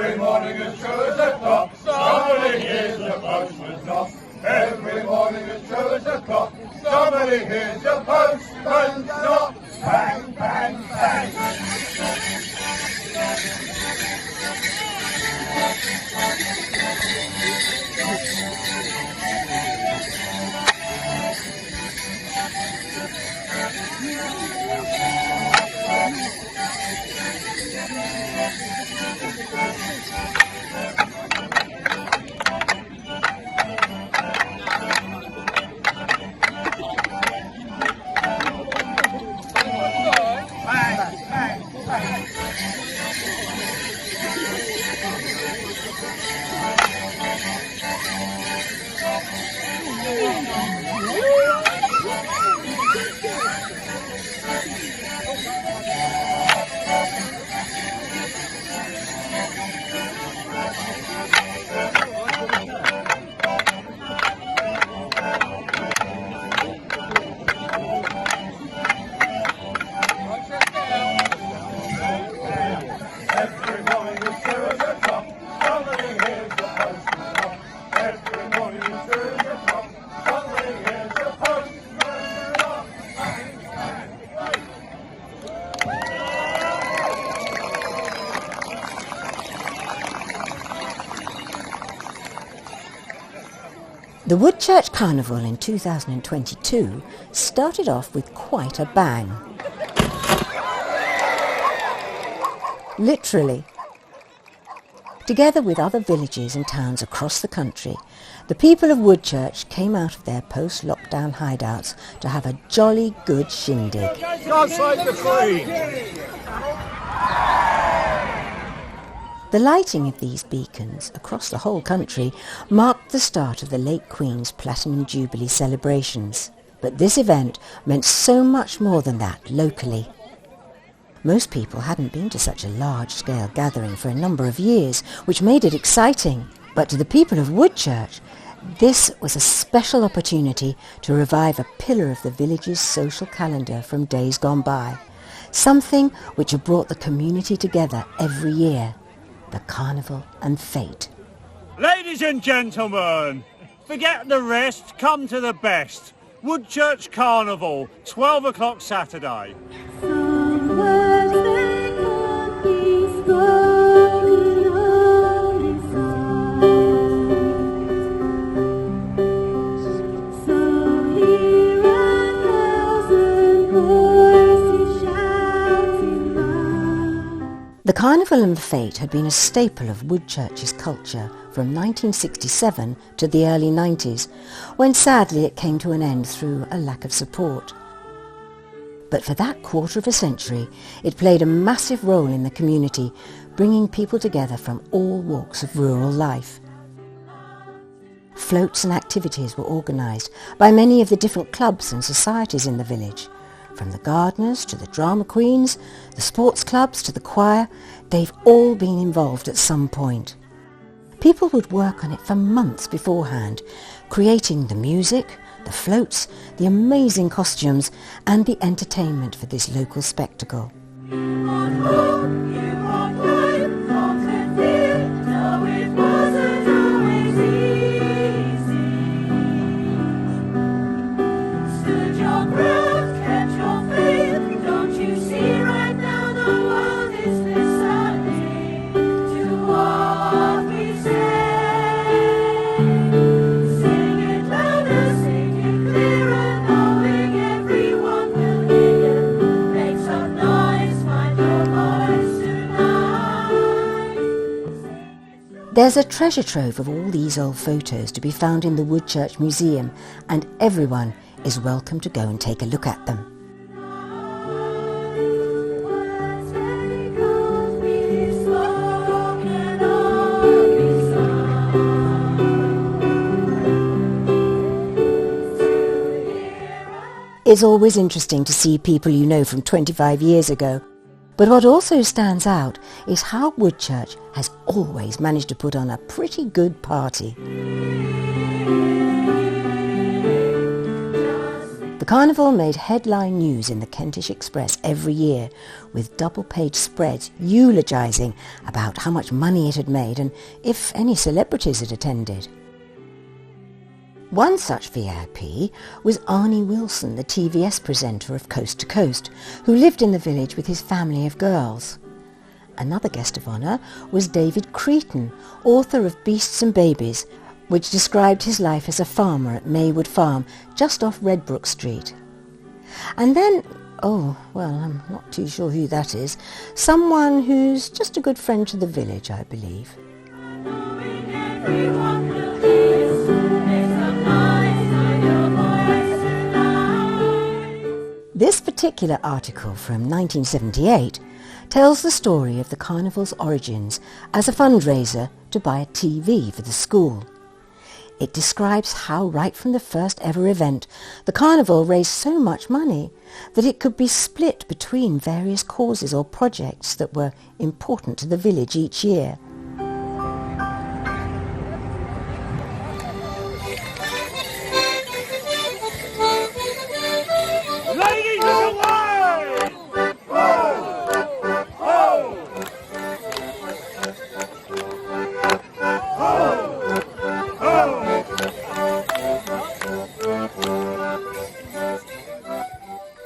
Every morning as true as a clock, somebody hears the postman's knock. Every morning as true as a clock, somebody hears the postman's knock. Bang, bang, bang. The Woodchurch Carnival in 2022 started off with quite a bang. Literally. Together with other villages and towns across the country, the people of Woodchurch came out of their post-lockdown hideouts to have a jolly good shindig. God save the Queen! The lighting of these beacons across the whole country marked the start of the late Queen's Platinum Jubilee celebrations. But this event meant so much more than that locally. Most people hadn't been to such a large-scale gathering for a number of years, which made it exciting. But to the people of Woodchurch, this was a special opportunity to revive a pillar of the village's social calendar from days gone by, something which had brought the community together every year. The carnival and fete. Ladies and gentlemen, forget the rest, come to the best. Woodchurch Carnival, 12 o'clock Saturday. The carnival and fete had been a staple of Woodchurch's culture from 1967 to the early 90s, when sadly it came to an end through a lack of support. But for that quarter of a century, it played a massive role in the community, bringing people together from all walks of rural life. Floats and activities were organised by many of the different clubs and societies in the village. From the gardeners to the drama queens, the sports clubs to the choir, they've all been involved at some point. People would work on it for months beforehand, creating the music, the floats, the amazing costumes and the entertainment for this local spectacle. There's a treasure trove of all these old photos to be found in the Woodchurch Museum, and everyone is welcome to go and take a look at them. It's always interesting to see people you know from 25 years ago. But what also stands out is how Woodchurch has always managed to put on a pretty good party. The carnival made headline news in the Kentish Express every year, with double-page spreads eulogising about how much money it had made and if any celebrities had attended. One such VIP was Arnie Wilson, the TVS presenter of Coast to Coast, who lived in the village with his family of girls. Another guest of honour was David Cretan, author of Beasts and Babies, which described his life as a farmer at Maywood Farm, just off Redbrook Street. And then, I'm not too sure who that is, someone who's just a good friend to the village, I believe. This particular article from 1978 tells the story of the carnival's origins as a fundraiser to buy a TV for the school. It describes how right from the first ever event, the carnival raised so much money that it could be split between various causes or projects that were important to the village each year. Ladies of the way!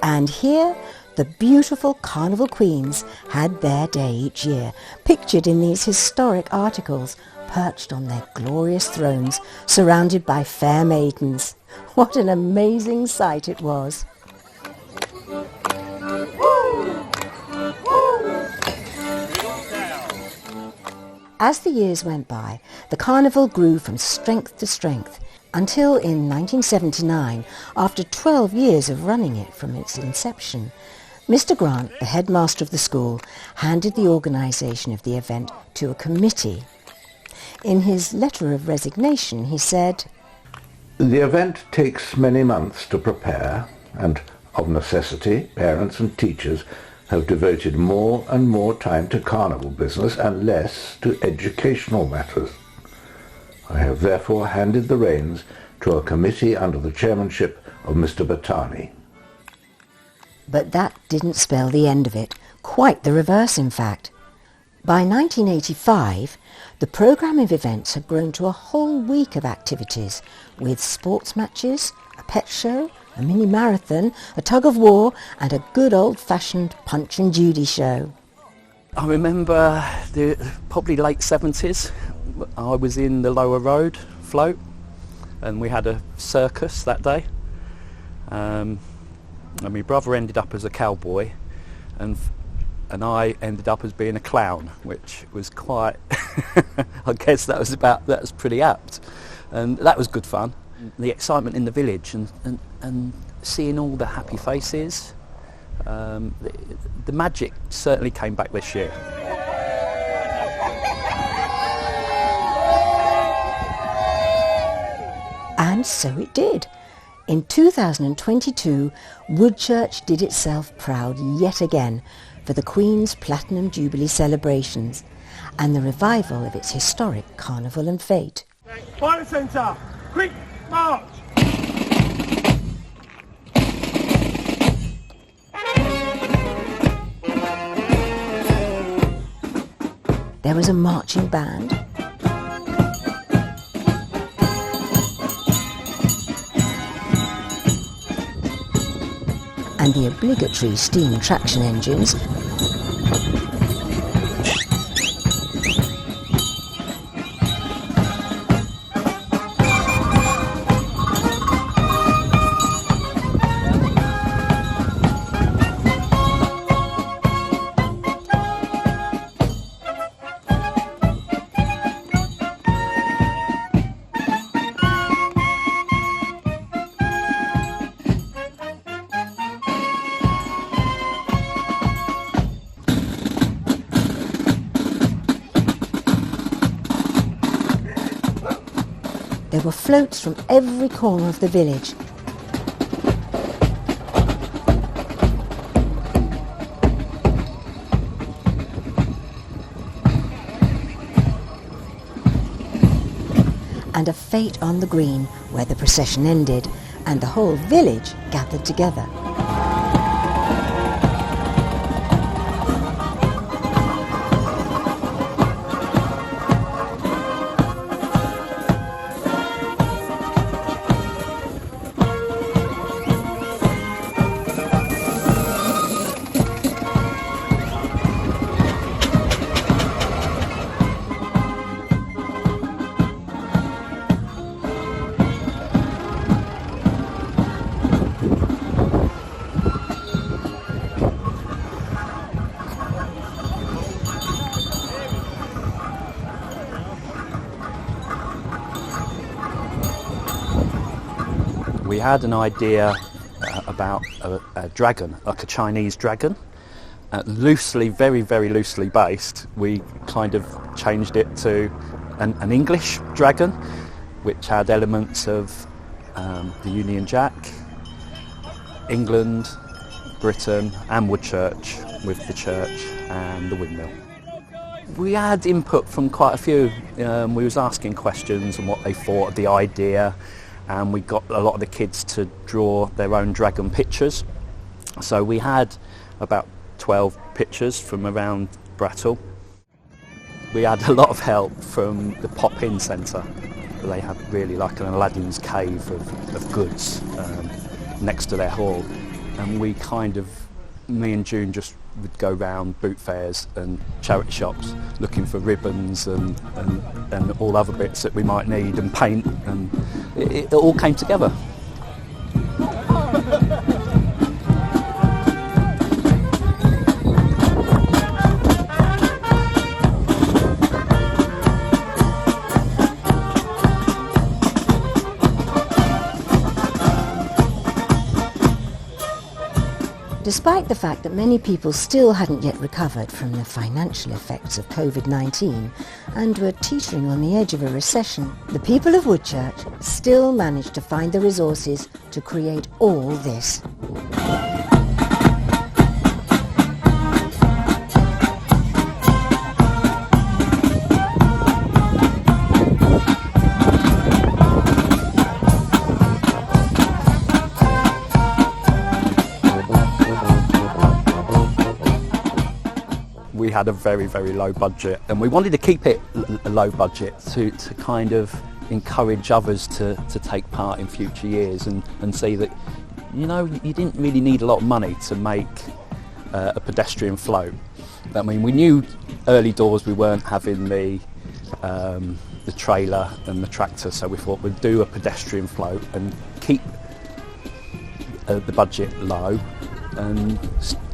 And here, the beautiful carnival queens had their day each year, pictured in these historic articles, perched on their glorious thrones, surrounded by fair maidens. What an amazing sight it was! As the years went by, the carnival grew from strength to strength, until in 1979, after 12 years of running it from its inception, Mr. Grant, the headmaster of the school, handed the organisation of the event to a committee. In his letter of resignation, he said, "The event takes many months to prepare, and of necessity, parents and teachers have devoted more and more time to carnival business and less to educational matters. I have therefore handed the reins to a committee under the chairmanship of Mr. Battani." But that didn't spell the end of it. Quite the reverse, in fact. By 1985, the programme of events had grown to a whole week of activities, with sports matches, a pet show, a mini marathon, a tug of war, and a good old-fashioned Punch and Judy show. I remember probably late 70s. I was in the Lower Road float, and we had a circus that day. And my brother ended up as a cowboy, and I ended up as being a clown, which was quite. I guess that was pretty apt, and that was good fun. The excitement in the village and seeing all the happy faces. The magic certainly came back this year. And so it did. In 2022, Woodchurch did itself proud yet again for the Queen's Platinum Jubilee celebrations and the revival of its historic carnival and fete. By the centre! Quick, march! There was a marching band, and the obligatory steam traction engines, there were floats from every corner of the village. And a fete on the green where the procession ended, and the whole village gathered together. We had an idea about a dragon, like a Chinese dragon, loosely, very, very loosely based. We kind of changed it to an English dragon, which had elements of the Union Jack, England, Britain and Woodchurch, with the church and the windmill. We had input from quite a few. We was asking questions and what they thought of the idea, and we got a lot of the kids to draw their own dragon pictures. So we had about 12 pictures from around Brattle. We had a lot of help from the Pop-In Centre. They had really like an Aladdin's cave of goods next to their hall. And we kind of, me and June just would go round boot fairs and charity shops looking for ribbons and all other bits that we might need, and paint, and it all came together. Despite the fact that many people still hadn't yet recovered from the financial effects of COVID-19 and were teetering on the edge of a recession, the people of Woodchurch still managed to find the resources to create all this. We had a very, very low budget, and we wanted to keep it a low budget to kind of encourage others to take part in future years and see that, you know, you didn't really need a lot of money to make a pedestrian float. I mean, we knew early doors we weren't having the trailer and the tractor, so we thought we'd do a pedestrian float and keep the budget low, and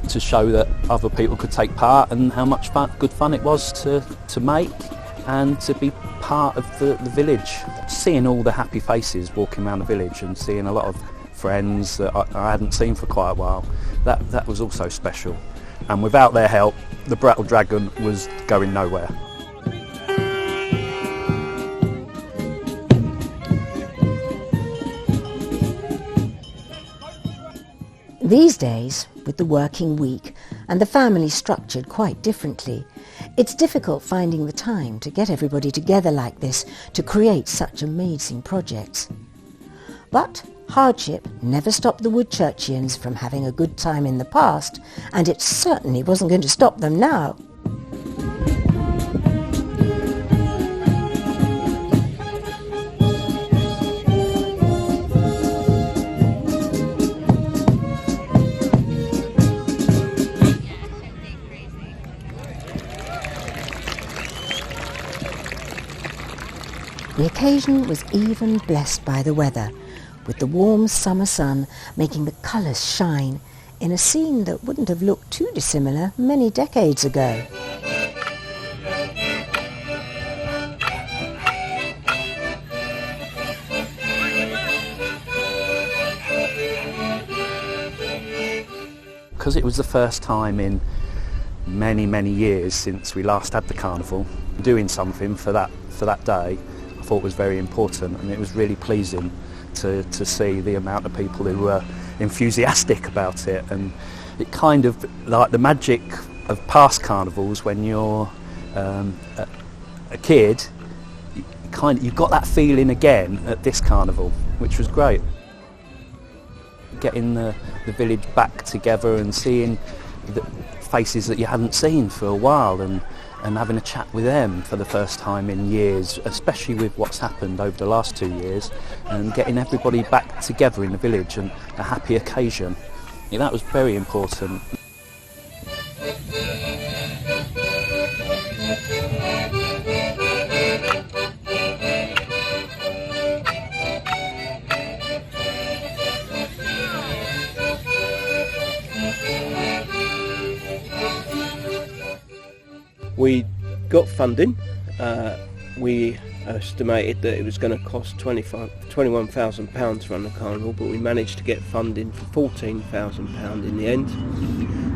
to show that other people could take part and how much good fun it was to make and to be part of the village. Seeing all the happy faces walking around the village and seeing a lot of friends that I hadn't seen for quite a while, that was also special. And without their help, the Brattle Dragon was going nowhere. These days, with the working week and the family structured quite differently, it's difficult finding the time to get everybody together like this to create such amazing projects. But hardship never stopped the Woodchurchians from having a good time in the past, and it certainly wasn't going to stop them now. The occasion was even blessed by the weather, with the warm summer sun making the colours shine in a scene that wouldn't have looked too dissimilar many decades ago. Because it was the first time in many, many years since we last had the carnival, doing something for that day I thought was very important, and it was really pleasing to see the amount of people who were enthusiastic about it. And it kind of, like the magic of past carnivals, when you're a kid, you've got that feeling again at this carnival, which was great. getting the village back together and seeing the faces that you hadn't seen for a while, and having a chat with them for the first time in years, especially with what's happened over the last 2 years, and getting everybody back together in the village and a happy occasion. Yeah, that was very important. We got funding. We estimated that it was going to cost £21,000 to run the carnival, but we managed to get funding for £14,000 in the end.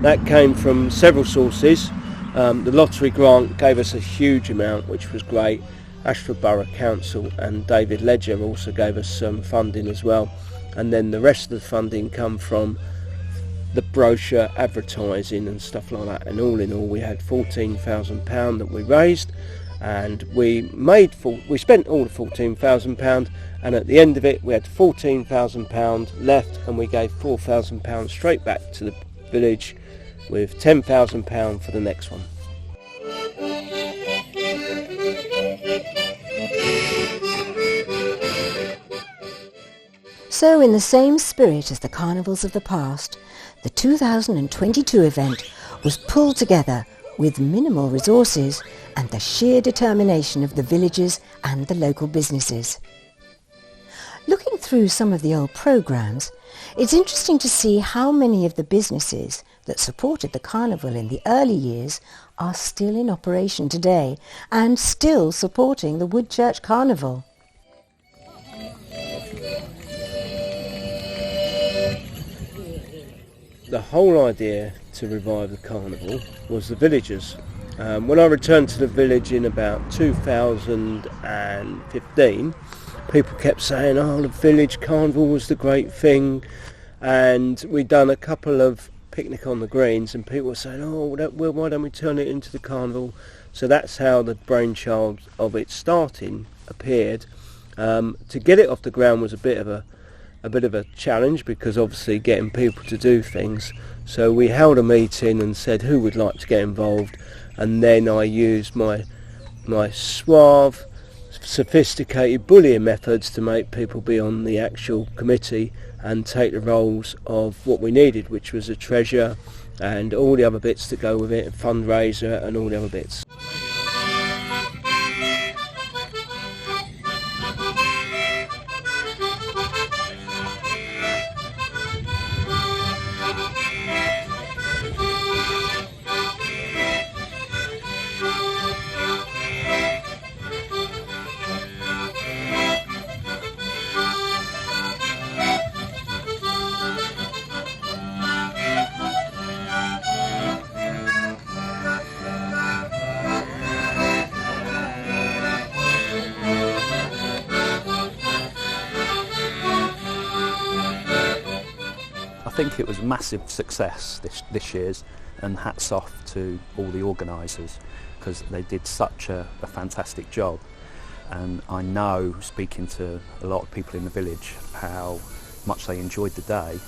That came from several sources. The lottery grant gave us a huge amount, which was great. Ashford Borough Council and David Ledger also gave us some funding as well. And then the rest of the funding come from the brochure, advertising and stuff like that. And all in all, we had £14,000 that we raised, and we spent all the £14,000, and at the end of it we had £14,000 left, and we gave £4,000 straight back to the village, with £10,000 for the next one. So in the same spirit as the carnivals of the past, the 2022 event was pulled together with minimal resources and the sheer determination of the villagers and the local businesses. Looking through some of the old programmes, it's interesting to see how many of the businesses that supported the carnival in the early years are still in operation today and still supporting the Woodchurch Carnival. The whole idea to revive the carnival was the villagers. When I returned to the village in about 2015, people kept saying, oh, the village carnival was the great thing, and we'd done a couple of picnic on the greens and people were saying, oh, well, why don't we turn it into the carnival? So that's how the brainchild of it starting appeared. To get it off the ground was a bit of a challenge, because obviously getting people to do things. So we held a meeting and said who would like to get involved, and then I used my suave, sophisticated bullying methods to make people be on the actual committee and take the roles of what we needed, which was a treasurer and all the other bits to go with it, a fundraiser and all the other bits. I think it was a massive success this year's, and hats off to all the organisers, because they did such a fantastic job. And I know, speaking to a lot of people in the village, how much they enjoyed the day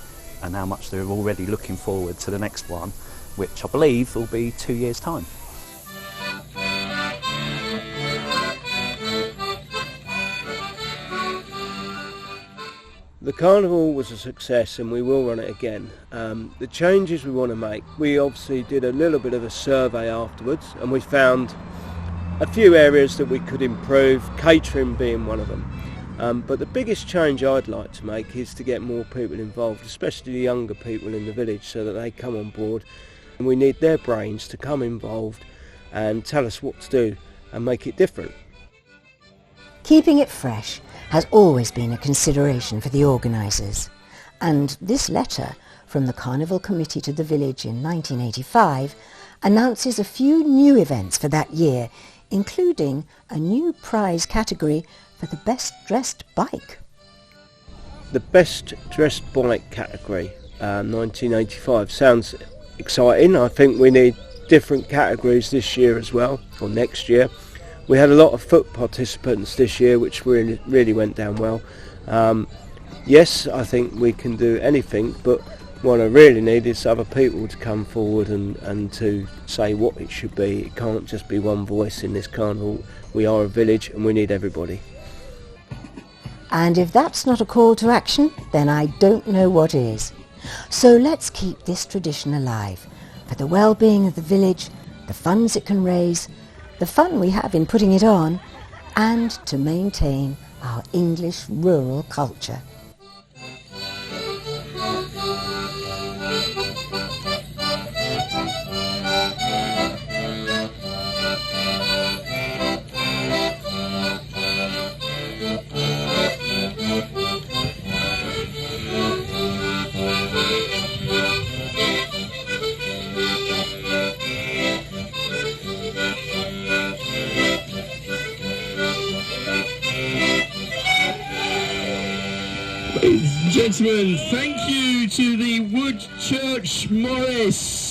and how much they're already looking forward to the next one, which I believe will be 2 years' time. The carnival was a success and we will run it again. The changes we want to make, we obviously did a little bit of a survey afterwards, and we found a few areas that we could improve, catering being one of them. But the biggest change I'd like to make is to get more people involved, especially the younger people in the village, so that they come on board. And we need their brains to come involved and tell us what to do and make it different. Keeping it fresh has always been a consideration for the organisers, and this letter from the Carnival Committee to the village in 1985 announces a few new events for that year, including a new prize category for the best dressed bike. The best dressed bike category, 1985, sounds exciting. I think we need different categories this year as well, or next year. We had a lot of foot participants this year, which really went down well. yes, I think we can do anything, but what I really need is other people to come forward and to say what it should be. It can't just be one voice in this carnival. We are a village and we need everybody. And if that's not a call to action, then I don't know what is. So let's keep this tradition alive for the well-being of the village, the funds it can raise, the fun we have in putting it on, and to maintain our English rural culture. Ladies and gentlemen, thank you to the Woodchurch Morris